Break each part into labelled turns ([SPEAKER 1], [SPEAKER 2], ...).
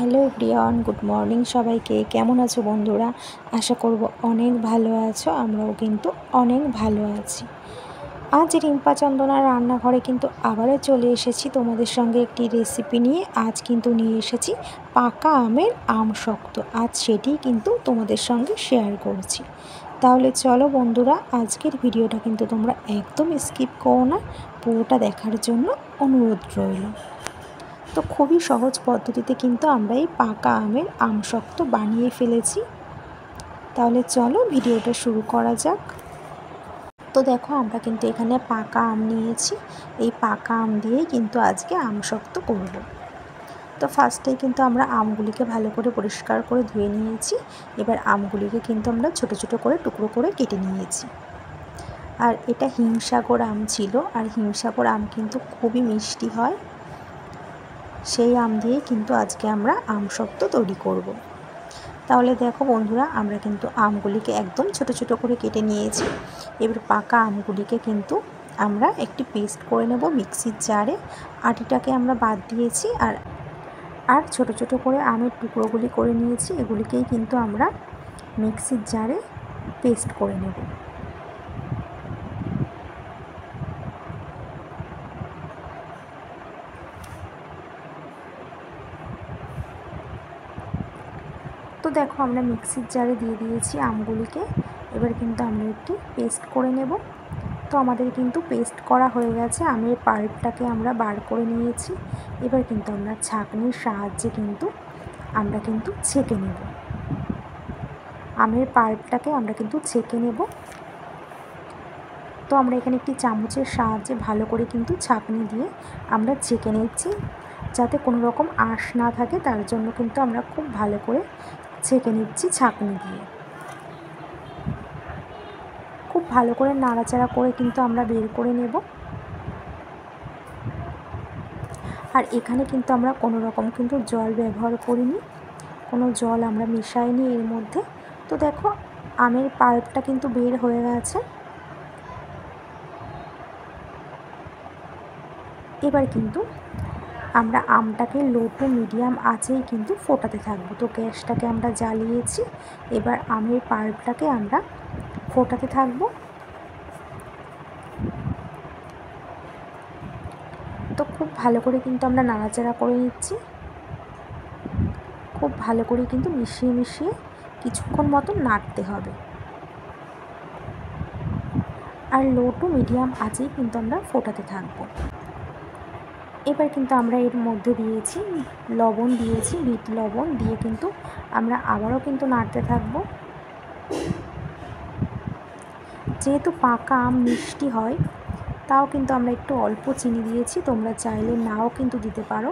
[SPEAKER 1] Hello everyone, good morning সবাইকে। কেমন আছো বন্ধুরা? আশা করব অনেক ভালো আছো। আমরাও কিন্তু অনেক ভালো আছি। আজ রিম্পা চন্দনার রান্নাঘরে কিন্তু আবারও চলে এসেছি তোমাদের সঙ্গে একটি রেসিপি নিয়ে। আজ কিন্তু নিয়ে এসেছি পাকা আমের আমশক্ত। আজ সেটি কিন্তু তোমাদের সঙ্গে শেয়ার করছি। তাহলে চলো বন্ধুরা, আজকের ভিডিওটা কিন্তু তোমরা একদম স্কিপ করো না, পুরোটা দেখার জন্য অনুরোধ রইল। তো খুবই সহজ পদ্ধতিতে কিন্তু আমরা এই পাকা আমের আমশক্ত বানিয়ে ফেলেছি। তাহলে চলো ভিডিওটা শুরু করা যাক। তো দেখো, আমরা কিন্তু এখানে পাকা আম নিয়েছি। এই পাকা আম দিয়েই কিন্তু আজকে আমশক্ত করব। তো ফার্স্টেই কিন্তু আমরা আমগুলিকে ভালো করে পরিষ্কার করে ধুয়ে নিয়েছি। এবার আমগুলিকে কিন্তু আমরা ছোট ছোট করে টুকরো করে কেটে নিয়েছি। আর এটা হিমসাগর আম ছিল, আর হিমসাগর আম কিন্তু খুবই মিষ্টি হয়। সেই আম দিয়ে কিন্তু আজকে আমরা আমশক্ত তৈরি করব। তাহলে দেখো বন্ধুরা, আমরা কিন্তু আমগুলিকে একদম ছোট ছোট করে কেটে নিয়েছি। এবার পাকা আমগুলিকে কিন্তু আমরা একটি পেস্ট করে নেব মিক্সির জারে। আটিটাকে আমরা বাদ দিয়েছি, আর ছোট ছোট করে আমের টুকরোগুলি করে নিয়েছি। এগুলিকেই কিন্তু আমরা মিক্সির জারে পেস্ট করে নেব। তো দেখো, আমরা মিক্সির জারে দিয়ে দিয়েছি আমগুলিকে। এবার কিন্তু আমরা একটি পেস্ট করে নেব। তো আমাদের কিন্তু পেস্ট করা হয়ে গেছে। আমের পাল্পটাকে আমরা বার করে নিয়েছি। এবার কিন্তু আমরা ছাঁকনির সাহায্যে আমরা ছেঁকে নেব। আমের পাল্পটাকে আমরা কিন্তু ছেঁকে নেব। তো আমরা এখানে একটি চামচের সাহায্যে ভালো করে কিন্তু ছাঁকনি দিয়ে আমরা ছেঁকে নিচ্ছি, যাতে কোনো রকম আঁশ না থাকে। তার জন্য কিন্তু আমরা খুব ভালো করে ছেঁকে নিচ্ছি ছাঁকনি দিয়ে। খুব ভালো করে নাড়াচাড়া করে কিন্তু আমরা বের করে নেব। আর এখানে কিন্তু আমরা কোনো রকম কিন্তু জল ব্যবহার করিনি, কোনো জল আমরা মেশাইনি এর মধ্যে। তো দেখো, আমের পাল্পটা কিন্তু বের হয়ে গেছে। এবার কিন্তু আমরা আমটাকে লো টু মিডিয়াম আঁচেই কিন্তু ফোটাতে থাকবো। তো গ্যাসটাকে আমরা জ্বালিয়েছি। এবার আমের পাল্পটাকে আমরা ফোটাতে থাকবো। তো খুব ভালো করে কিন্তু আমরা নাড়াচাড়া করে নিচ্ছি। খুব ভালো করে কিন্তু মিশিয়ে মিশিয়ে কিছুক্ষণ মতো নাড়তে হবে। আর লো টু মিডিয়াম আঁচেই কিন্তু আমরা ফোটাতে থাকবো। এবার কিন্তু আমরা এর মধ্যে দিয়েছি লবণ, দিয়েছি বিট লবণ দিয়ে কিন্তু আমরা আবারও কিন্তু নাড়তে থাকবো। যেহেতু পাকা আম মিষ্টি হয়, তাও কিন্তু আমরা একটু অল্প চিনি দিয়েছি। তোমরা চাইলে নাও কিন্তু দিতে পারো।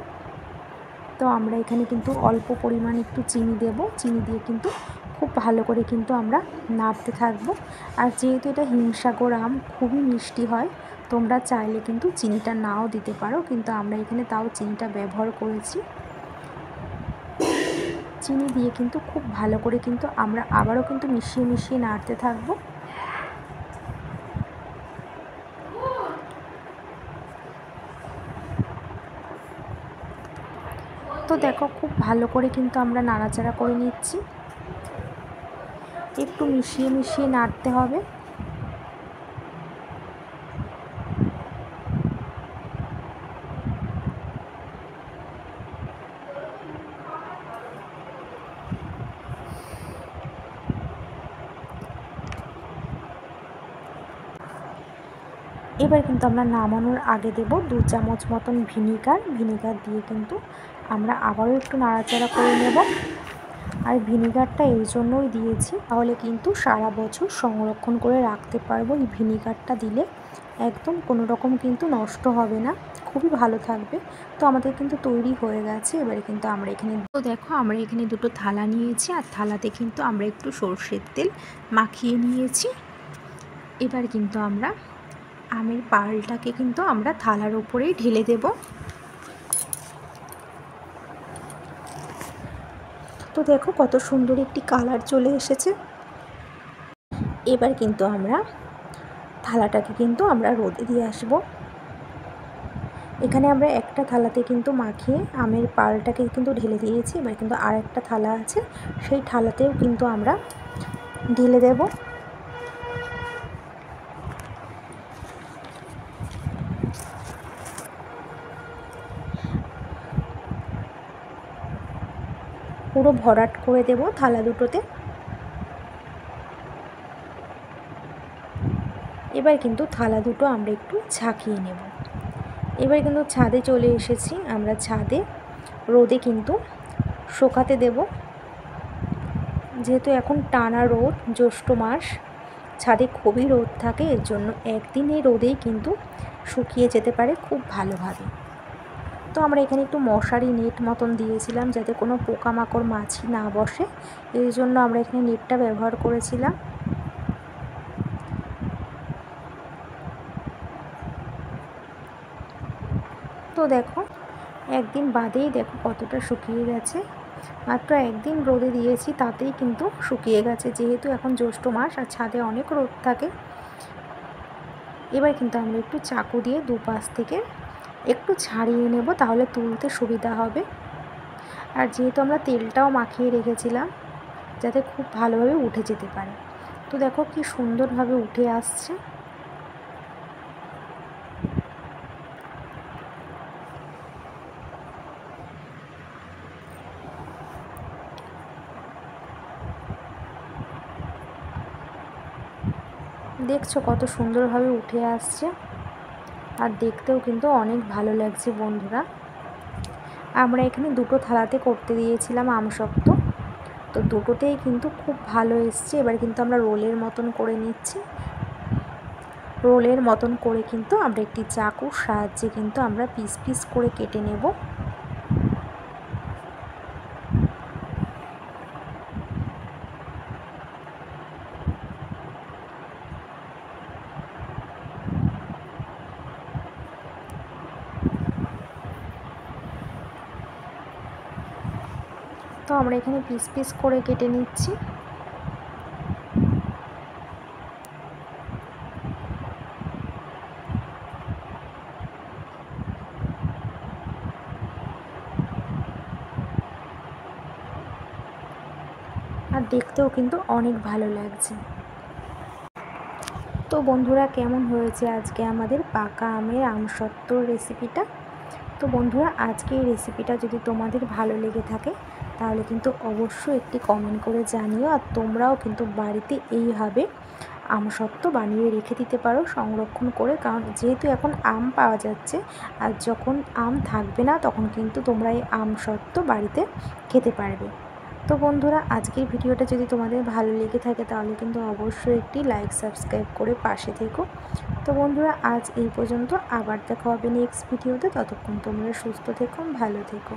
[SPEAKER 1] তো আমরা এখানে কিন্তু অল্প পরিমাণ একটু চিনি দেব। চিনি দিয়ে কিন্তু খুব ভালো করে কিন্তু আমরা নাড়তে থাকবো। আর যেহেতু এটা হিমসাগর আম খুবই মিষ্টি হয়, তোমরা চাইলে কিন্তু চিনিটা নাও দিতে পারো, কিন্তু আমরা এখানে তাও চিনিটা ব্যবহার করেছি। চিনি দিয়ে কিন্তু খুব ভালো করে কিন্তু আমরা আবারও কিন্তু মিশিয়ে মিশিয়ে নাড়তে থাকবো। তো দেখো, খুব ভালো করে কিন্তু আমরা নাড়াচাড়া করে নিচ্ছি। একটু মিশিয়ে মিশিয়ে নাড়তে হবে। এবার কিন্তু আমরা নামানোর আগে দেব 2 চামচ মতন ভিনিগার দিয়ে কিন্তু আমরা আবারও একটু নাড়াচাড়া করে নেব। আর ভিনিগারটা এই জন্যই দিয়েছি, তাহলে কিন্তু সারা বছর সংরক্ষণ করে রাখতে পারবো। এই ভিনিগারটা দিলে একদম কোনো রকম কিন্তু নষ্ট হবে না, খুবই ভালো থাকবে। তো আমাদের কিন্তু তৈরি হয়ে গেছে। এবারে কিন্তু আমরা এখানে দেখো, আমরা এখানে দুটো থালা নিয়েছি, আর থালাতে কিন্তু আমরা একটু সর্ষের তেল মাখিয়ে নিয়েছি। এবার কিন্তু আমরা আমের পাল্পটাকে কিন্তু আমরা থালার উপরেই ঢেলে দেব। তো দেখো, কত সুন্দর একটি কালার চলে এসেছে। এবার কিন্তু আমরা থালাটাকে কিন্তু আমরা রোদে দিয়ে আসব। এখানে আমরা একটা থালাতে কিন্তু মাখিয়ে আমের পালটাকে কিন্তু ঢেলে দিয়েছি। এবার কিন্তু আর একটা থালা আছে, সেই থালাতেও কিন্তু আমরা ঢেলে দেব। পুরো ভরাট করে দেব থালা দুটোতে। এবার কিন্তু থালা দুটো আমরা একটু ঝাঁকিয়ে নেব। এবার কিন্তু ছাদে চলে এসেছি, আমরা ছাদে রোদে কিন্তু শুকাতে দেব। যেহেতু এখন টানা রোদ, জ্যৈষ্ঠ মাস, ছাদে খুবই রোদ থাকে, এর জন্য একদিন এই রোদেই কিন্তু শুকিয়ে যেতে পারে খুব ভালোভাবে। তো আমরা এখানে একটু মশারি নেট মতন দিয়েছিলাম যাতে কোনো পোকামাকড় মাছি না বসে, এই জন্য আমরা এখানে নেটটা ব্যবহার করেছিলাম। তো দেখো একদিন বাদেই দেখো কতটা শুকিয়ে গেছে। মাত্র একদিন রোদে দিয়েছি তাতেই কিন্তু শুকিয়ে গেছে, যেহেতু এখন জ্যৈষ্ঠ মাস আর ছাদে অনেক রোদ থাকে। এবার কিন্তু আমরা একটু চাকু দিয়ে দুপাশ থেকে একটু ছাড়িয়ে নেব, তাহলে তুলতে সুবিধা হবে। আর যেহেতু আমরা তেলটাও মাখিয়ে রেখেছিলাম যাতে খুব ভালোভাবে উঠে যেতে পারে। তো দেখো কি সুন্দরভাবে উঠে আসছে। দেখছো কত সুন্দরভাবে উঠে আসছে, আর দেখতেও কিন্তু অনেক ভালো লাগছে বন্ধুরা। আমরা এখানে দুটো থালাতে করতে দিয়েছিলাম আমসত্ত্ব, তো দুটোতেই কিন্তু খুব ভালো এসছে। এবার কিন্তু আমরা রোলের মতন করে নিচ্ছি। রোলের মতন করে কিন্তু আমরা একটি চাকুর সাহায্যে কিন্তু আমরা পিস পিস করে কেটে নেব। তো আমরা এখানে পিস পিস করে কেটে নিচ্ছি। আর দেখতেও কিন্তু অনেক ভালো লাগছে। তো বন্ধুরা কেমন হয়েছে আজকে আমাদের পাকা আমের আমসত্ত্বর রেসিপিটা। তো বন্ধুরা আজকে এই রেসিপিটা যদি তোমাদের ভালো লেগে থাকে তাহলে কিন্তু অবশ্যই একটি কমেন্ট করে জানিও। আর তোমরাও কিন্তু বাড়িতে এইভাবে আমসত্ত্ব বানিয়ে রেখে দিতে পারো সংরক্ষণ করে, কারণ যেহেতু এখন আম পাওয়া যাচ্ছে, আর যখন আম থাকবে না তখন কিন্তু তোমরা এই আমসত্ত্ব বাড়িতে খেতে পারবে। তো বন্ধুরা আজকের ভিডিওটা যদি তোমাদের ভালো লেগে থাকে তাহলে কিন্তু অবশ্যই একটি লাইক সাবস্ক্রাইব করে পাশে থেকো। তো বন্ধুরা আজ এই পর্যন্ত, আবার দেখা হবে নেক্সট ভিডিওতে। ততক্ষণ তোমরা সুস্থ থেকো, ভালো থেকো।